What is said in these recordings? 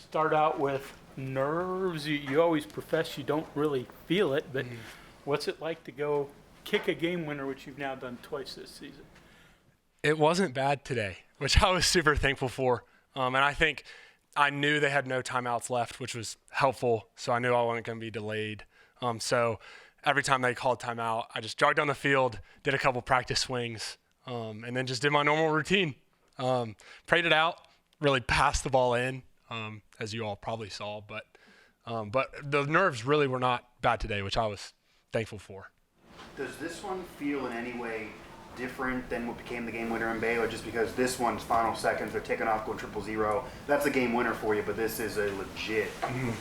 start out with nerves. You always profess you don't really feel it, but what's it like to go kick a game winner, which you've now done twice this season? It wasn't bad today, which I was super thankful for. And I think I knew they had no timeouts left, which was helpful. So I knew I wasn't going to be delayed. So every time they called timeout, I just jogged down the field, did a couple practice swings, and then just did my normal routine. Prayed it out, really passed the ball in, as you all probably saw. But the nerves really were not bad today, which I was thankful for. Does this one feel in any way different than what became the game winner in Baylor, just because this one's final seconds, they're taking off, going 0-0. That's a game winner for you, but this is a legit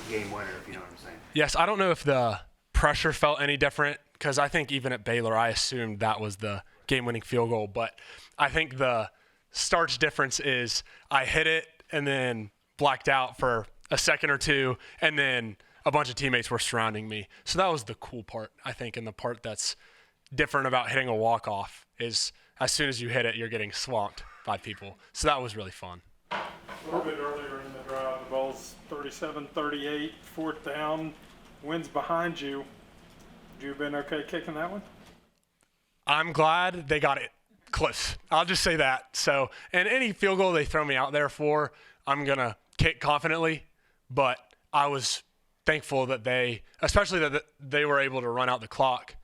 game winner, if you know what I'm saying. Yes, I don't know if the pressure felt any different, because I think even at Baylor, I assumed that was the game-winning field goal. But I think the starch difference is I hit it and then blacked out for a second or two, and then a bunch of teammates were surrounding me. So that was the cool part, I think, and the part that's different about hitting a walk-off is as soon as you hit it, you're getting swamped by people. So that was really fun. A little bit earlier in the drive, the ball's 37-38, fourth down, wind's behind you. Would you have been okay kicking that one? I'm glad they got it close. I'll just say that. So, and any field goal they throw me out there for, I'm going to kick confidently. But I was thankful that especially that they were able to run out the clock,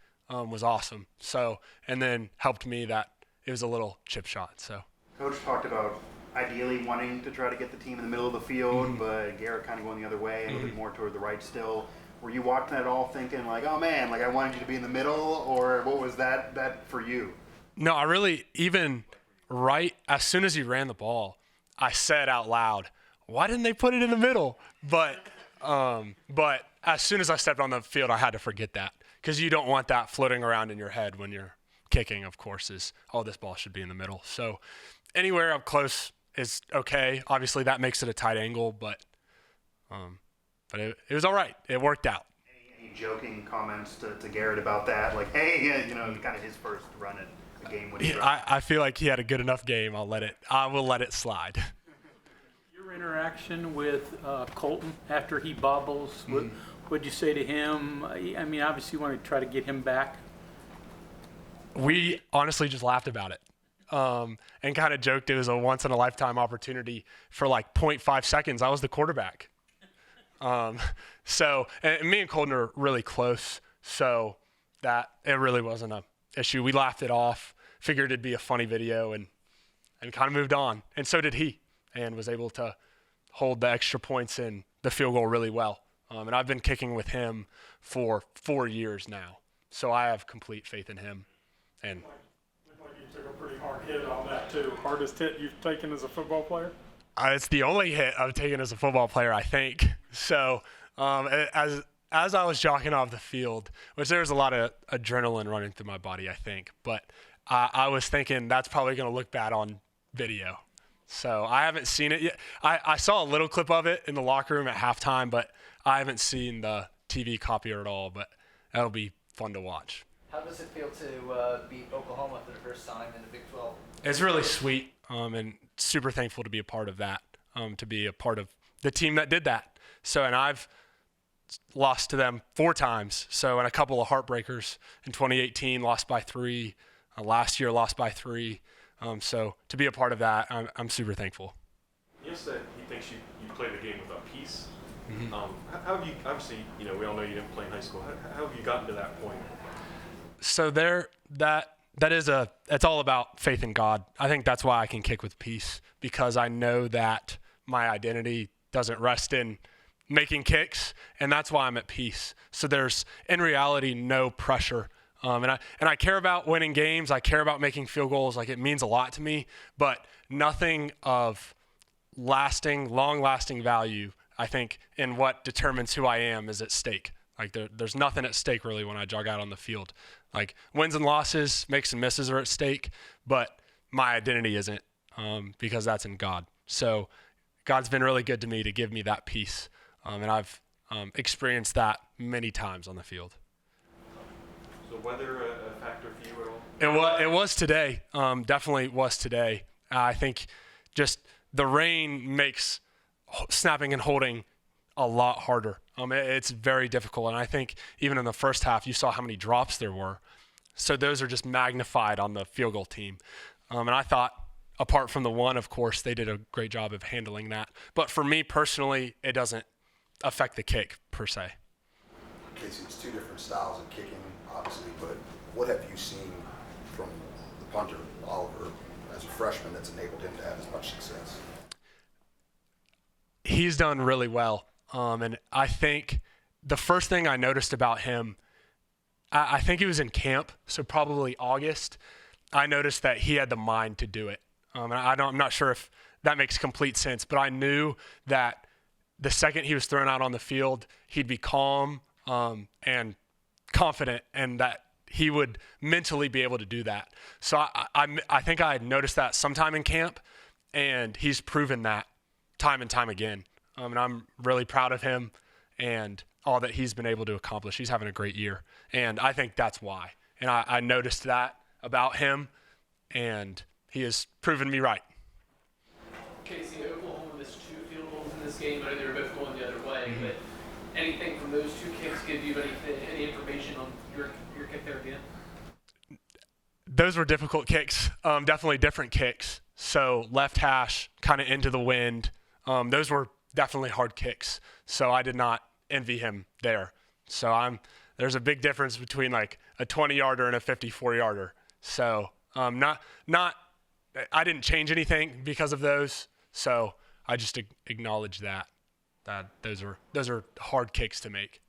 was awesome. So, and then helped me that it was a little chip shot. So, Coach talked about ideally wanting to try to get the team in the middle of the field, but Garrett kind of going the other way, a little bit more toward the right still. Were you watching that all thinking like, oh man, like I wanted you to be in the middle, or what was that for you? No, I really, even right as soon as he ran the ball, I said out loud, why didn't they put it in the middle? But as soon as I stepped on the field, I had to forget that, because you don't want that floating around in your head when you're kicking, of course, is, oh, this ball should be in the middle. So anywhere up close is okay. Obviously, that makes it a tight angle, but it was all right. It worked out. Any joking comments to Garrett about that? Like, hey, yeah, kind of his first run at a game when I feel like he had a good enough game. I will let it slide. Your interaction with Colton after he bobbles, what'd you say to him? I mean, obviously you want to try to get him back. We honestly just laughed about it and kind of joked it was a once-in-a-lifetime opportunity for like 0.5 seconds. I was the quarterback. So and me and Colton are really close, so that it really wasn't an issue. We laughed it off, figured it'd be a funny video, and kind of moved on. And so did he, and was able to hold the extra points in the field goal really well. And I've been kicking with him for 4 years now, so I have complete faith in him. And Looked like you took a pretty hard hit on that too. Hardest hit you've taken as a football player? It's the only hit I've taken as a football player, I think. So as I was jogging off the field, which there was a lot of adrenaline running through my body, I think, but I was thinking that's probably going to look bad on video. So I haven't seen it yet. I saw a little clip of it in the locker room at halftime, but I haven't seen the TV copy at all, but that'll be fun to watch. How does it feel to beat Oklahoma for the first time in the Big 12? It's really sweet, and super thankful to be a part of that, to be a part of the team that did that. So, and I've lost to them 4 times. So, and a couple of heartbreakers in 2018, lost by 3. Last year, lost by 3. So, to be a part of that, I'm super thankful. He said he thinks you played the game with a peace. How have you, obviously, we all know you didn't play in high school. How have you gotten to that point? So it's all about faith in God. I think that's why I can kick with peace, because I know that my identity doesn't rest in making kicks, and that's why I'm at peace. So there's, in reality, no pressure. And I care about winning games. I care about making field goals. Like, it means a lot to me, but nothing of long-lasting value, I think, in what determines who I am is at stake. Like, there's nothing at stake, really, when I jog out on the field. Like, wins and losses, makes and misses are at stake, but my identity isn't, because that's in God. So God's been really good to me to give me that peace, and I've experienced that many times on the field. So weather a factor for you at all? It was today. Definitely was today. I think just the rain makes snapping and holding a lot harder. It's very difficult. And I think even in the first half, you saw how many drops there were. So those are just magnified on the field goal team. And I thought, apart from the one, of course, they did a great job of handling that. But for me personally, it doesn't affect the kick per se. Casey, it's two different styles of kicking, obviously, but what have you seen from the punter, Oliver, as a freshman that's enabled him to have as much success? He's done really well. And I think the first thing I noticed about him, I think he was in camp, so probably August. I noticed that he had the mind to do it. And I'm not sure if that makes complete sense, but I knew that the second he was thrown out on the field, he'd be calm and confident, and that he would mentally be able to do that. So I think I had noticed that sometime in camp, and he's proven that time and time again. And I'm really proud of him and all that he's been able to accomplish. He's having a great year, and I think that's why. And I noticed that about him, and he has proven me right. Casey, Oklahoma missed 2 field goals in this game. I know they were both going the other way, but anything from those 2 kicks give you any information on your kick there again? Those were difficult kicks, definitely different kicks. So left hash, kind of into the wind. Those were definitely hard kicks. So I did not envy him there. So there's a big difference between like a 20-yarder and a 54-yarder. So I didn't change anything because of those. So I just acknowledge that those are hard kicks to make.